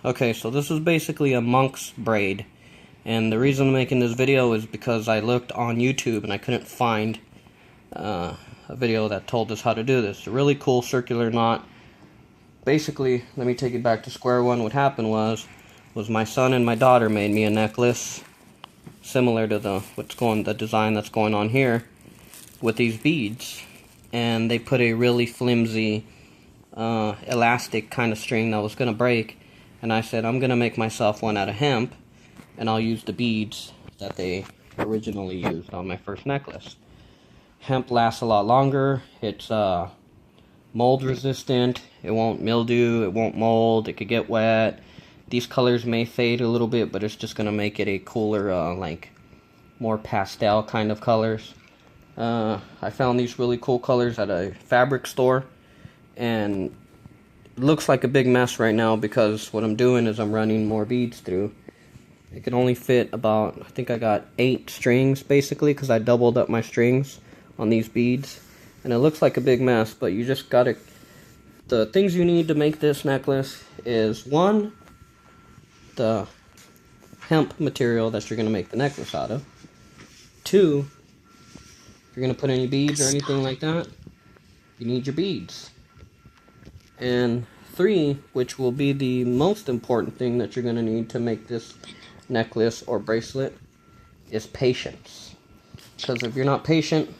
Okay, so this is basically a monk's braid, and the reason I'm making this video is because I looked on YouTube and I couldn't find a video that told us how to do this. A really cool circular knot. Basically, let me take it back to square one. What happened was my son and my daughter made me a necklace similar to the design that's going on here with these beads, and they put a really flimsy elastic kind of string that was going to break, and I said I'm going to make myself one out of hemp, and I'll use the beads that they originally used on my first necklace. Hemp lasts a lot longer. It's mold resistant. It won't mildew, it won't mold, it could get wet. These colors may fade a little bit, but it's just going to make it a cooler, like more pastel kind of colors. I found these really cool colors at a fabric store, and it looks like a big mess right now because what I'm doing is I'm running more beads through. It can only fit about, I think I got 8 strings basically, because I doubled up my strings on these beads, and it looks like a big mess, but you just gotta, the things you need to make this necklace is, one, the hemp material that you're gonna make the necklace out of. 2, if you're gonna put any beads or anything like that, you need your beads. And 3, which will be the most important thing that you're gonna need to make this necklace or bracelet, is patience. Because if you're not patient,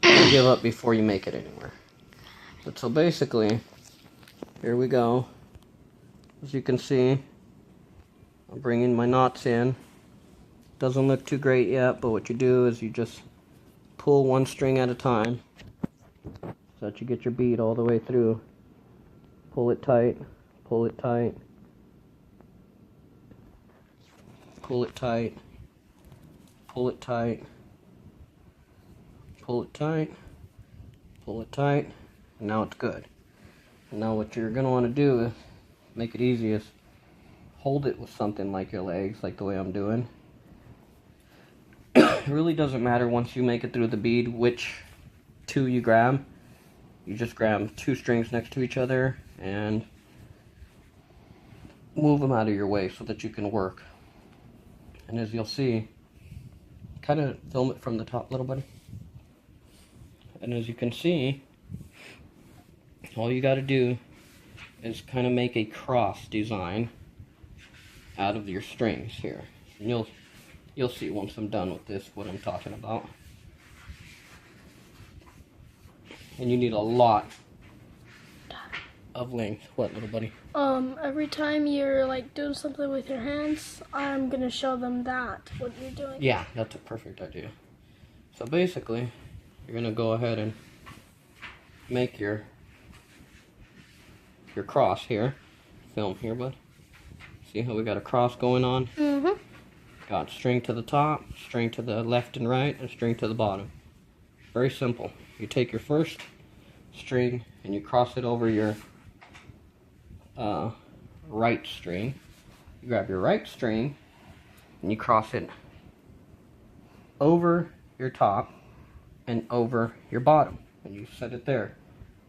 you'll give up before you make it anywhere. But so basically, here we go. As you can see, I'm bringing my knots in. Doesn't look too great yet, but what you do is you just pull one string at a time so that you get your bead all the way through. Pull it tight, pull it tight, pull it tight, pull it tight, pull it tight, pull it tight, and now it's good. And now what you're going to want to do is make it easy is hold it with something like your legs, like the way I'm doing. It really doesn't matter once you make it through the bead which 2 you grab. You just grab 2 strings next to each other and move them out of your way so that you can work. And as you'll see, kind of film it from the top, little buddy. And as you can see, all you got to do is kind of make a cross design out of your strings here. And you'll see once I'm done with this what I'm talking about. And you need a lot of length. What, little buddy? Every time you're like doing something with your hands, I'm gonna show them what you're doing. Yeah, that's a perfect idea. So basically, you're gonna go ahead and make your cross here. Film here, bud. See how we got a cross going on? Mm-hmm. Got string to the top, string to the left and right, and string to the bottom. Very simple. You take your first string and you cross it over your right string. You grab your right string and you cross it over your top and over your bottom, and you set it there.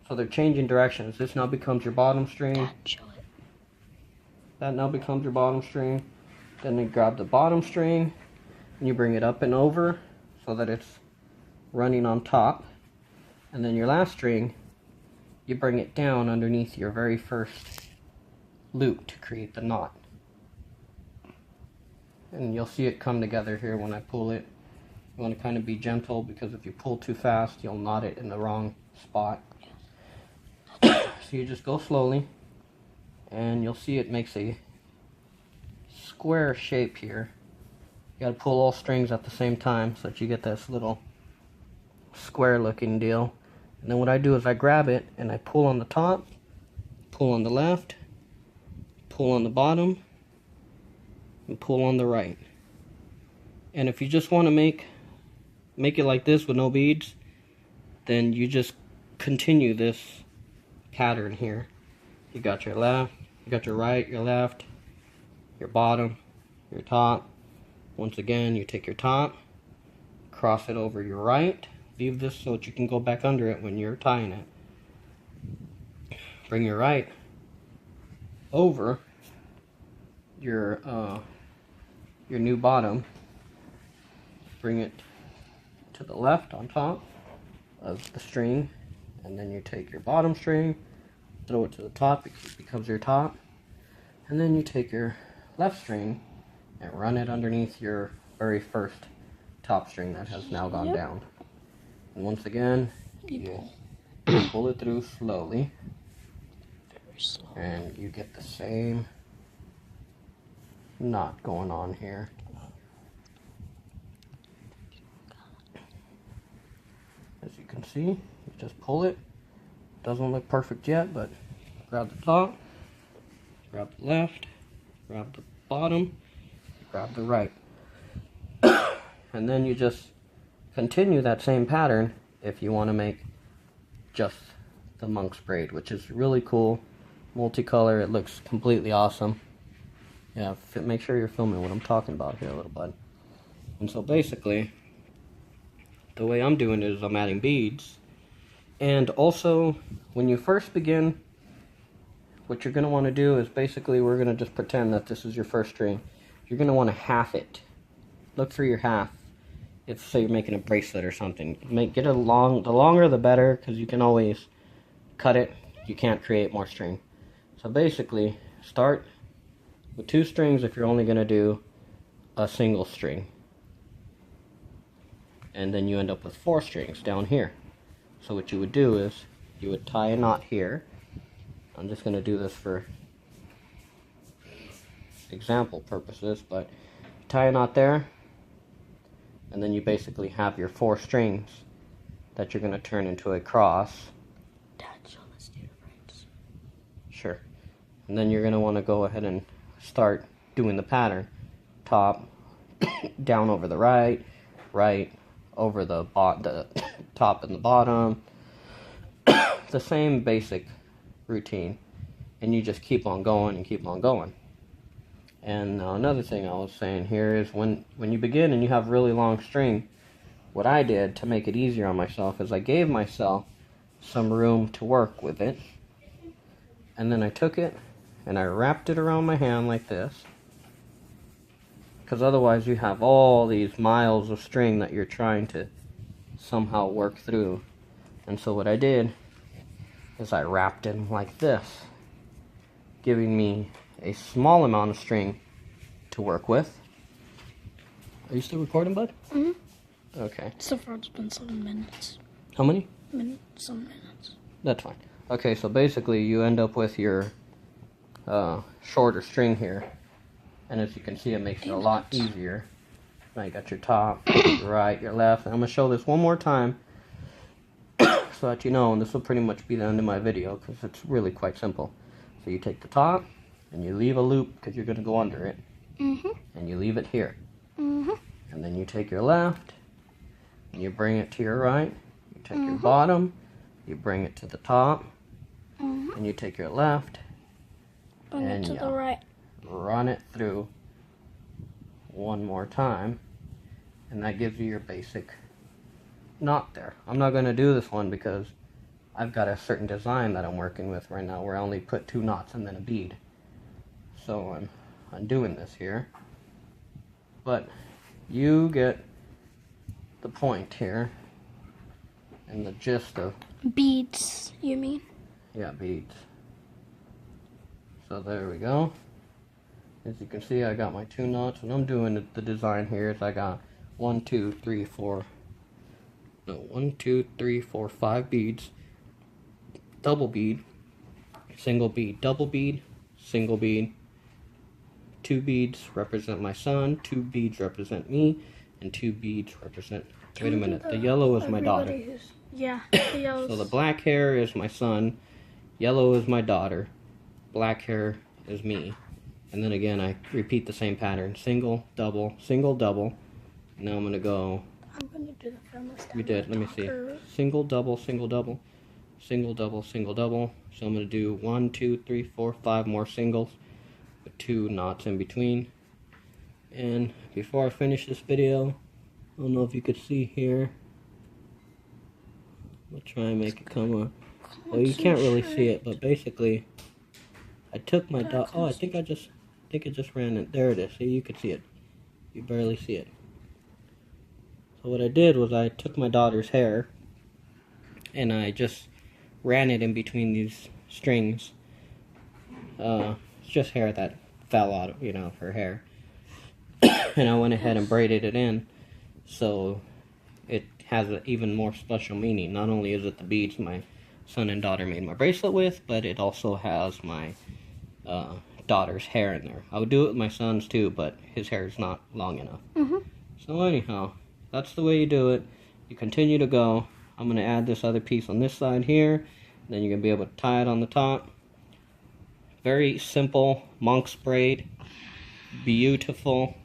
So they're changing directions. This now becomes your bottom string. Dad, show it. That now becomes your bottom string. Then you grab the bottom string and you bring it up and over so that it's running on top. And then your last string, you bring it down underneath your very first loop to create the knot. And you'll see it come together here when I pull it. You want to kind of be gentle, because if you pull too fast, you'll knot it in the wrong spot. So you just go slowly, and you'll see it makes a square shape here. You gotta pull all strings at the same time so that you get this little square looking deal. And then what I do is I grab it and I pull on the top, pull on the left, pull on the bottom, and pull on the right. And if you just want to make it like this with no beads, then you just continue this pattern here. You got your left, you got your right, your left, your bottom, your top. Once again, you take your top, cross it over your right, leave this so that you can go back under it when you're tying it. Bring your right over your new bottom, bring it to the left on top of the string, and then you take your bottom string, throw it to the top, it becomes your top, and then you take your left string and run it underneath your very first top string that has now gone down. And once again, you pull it through slowly, and you get the same knot going on here. As you can see, you just pull it. Doesn't look perfect yet, but grab the top, grab the left, grab the bottom, grab the right. And then you just continue that same pattern if you want to make just the monk's braid, which is really cool, multicolor. It looks completely awesome. Yeah, make sure you're filming what I'm talking about here, little bud. And so basically, the way I'm doing it is I'm adding beads. And also, when you first begin, what you're going to want to do is basically we're going to just pretend that this is your first string. You're going to want to half it. Look for your half. If say you're making a bracelet or something, get it long. The longer the better, because you can always cut it. You can't create more string. So basically, start with 2 strings if you're only going to do a single string, and then you end up with 4 strings down here. So what you would do is you would tie a knot here. I'm just going to do this for example purposes, but tie a knot there, and then you basically have your 4 strings that you're going to turn into a cross. Dad, show us your friends. Sure. And then you're going to want to go ahead and start doing the pattern. Top, down over the right, right over the top and the bottom. The same basic routine. And you just keep on going and keep on going. And another thing I was saying here is when you begin and you have really long string, what I did to make it easier on myself is I gave myself some room to work with it. And then I took it and I wrapped it around my hand like this. Because otherwise you have all these miles of string that you're trying to somehow work through. And so what I did is I wrapped it like this, giving me a small amount of string to work with. Are you still recording, bud? Mm-hmm. Okay. So far it's been 7 minutes. How many? Some minutes. That's fine. Okay, so basically you end up with your shorter string here. And as you can see, it makes it a lot easier. Now you got your top, your right, your left. And I'm going to show this one more time so that you know, and this will pretty much be the end of my video because it's really quite simple. So you take the top and you leave a loop because you're going to go under it. And you leave it here. And then you take your left and you bring it to your right. You take your bottom, you bring it to the top, and you take your left Bring it to the right. Run it through one more time, and that gives you your basic knot there. I'm not going to do this one because I've got a certain design that I'm working with right now where I only put 2 knots and then a bead. So I'm undoing this here, but you get the point here and the gist of beads, you mean? Yeah, beads. So there we go. As you can see, I got my 2 knots, and I'm doing the design here is I got 1, 2, 3, 4, 5 beads, double bead, single bead, double bead, single bead. 2 beads represent my son, 2 beads represent me, and 2 beads represent, wait a minute, the yellow is my daughter. Yeah, the yellow. So the black hair is my son, yellow is my daughter, black hair is me. And then again, I repeat the same pattern. Single, double, single, double. Now I'm going to go... I'm going to do the famous. You did. Let me see. Single, double, single, double. Single, double, single, double. So I'm going to do 1, 2, 3, 4, 5 more singles with 2 knots in between. And before I finish this video, I don't know if you could see here. I'll try and make it come up. Well, you can't really see it, but basically, I took my dot. Oh, I think I just... think it just ran it. There it is. See, you can see it. You barely see it. So what I did was I took my daughter's hair and I just ran it in between these strings. It's just hair that fell out of, of her hair. And I went ahead and braided it in so it has an even more special meaning. Not only is it the beads my son and daughter made my bracelet with, but it also has my daughter's hair in there. I would do it with my son's too, but his hair is not long enough. So anyhow, that's the way you do it. You continue to go. I'm going to add this other piece on this side here. Then you're going to be able to tie it on the top. Very simple monk's braid. Beautiful.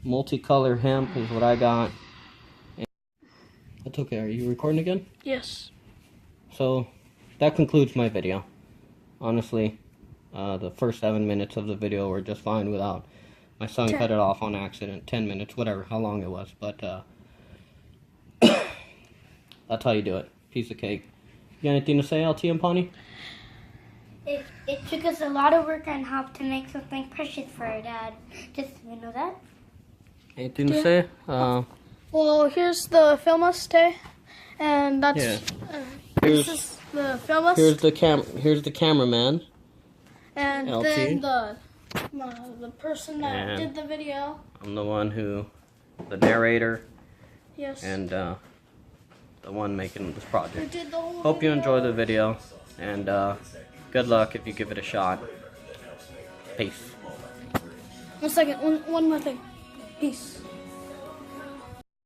Multicolor hemp is what I got. And that's okay. Are you recording again? Yes. So that concludes my video. Honestly, the first 7 minutes of the video were just fine without my son cut it off on accident. 10 minutes, whatever, how long it was. But that's how you do it. Piece of cake. You got anything to say, LT and Pawnee? It took us a lot of work and help to make something precious for our dad. Just, you know that? Anything to say? Well, here's the filmast, and that's this Here's is the filmast. Here's the cameraman. And LT. then the person that did the video. I'm the one the narrator. Yes. And the one making this project. Who did the whole Hope you video. enjoy the video, and good luck if you give it a shot. Peace. 1 second, one more thing. Peace.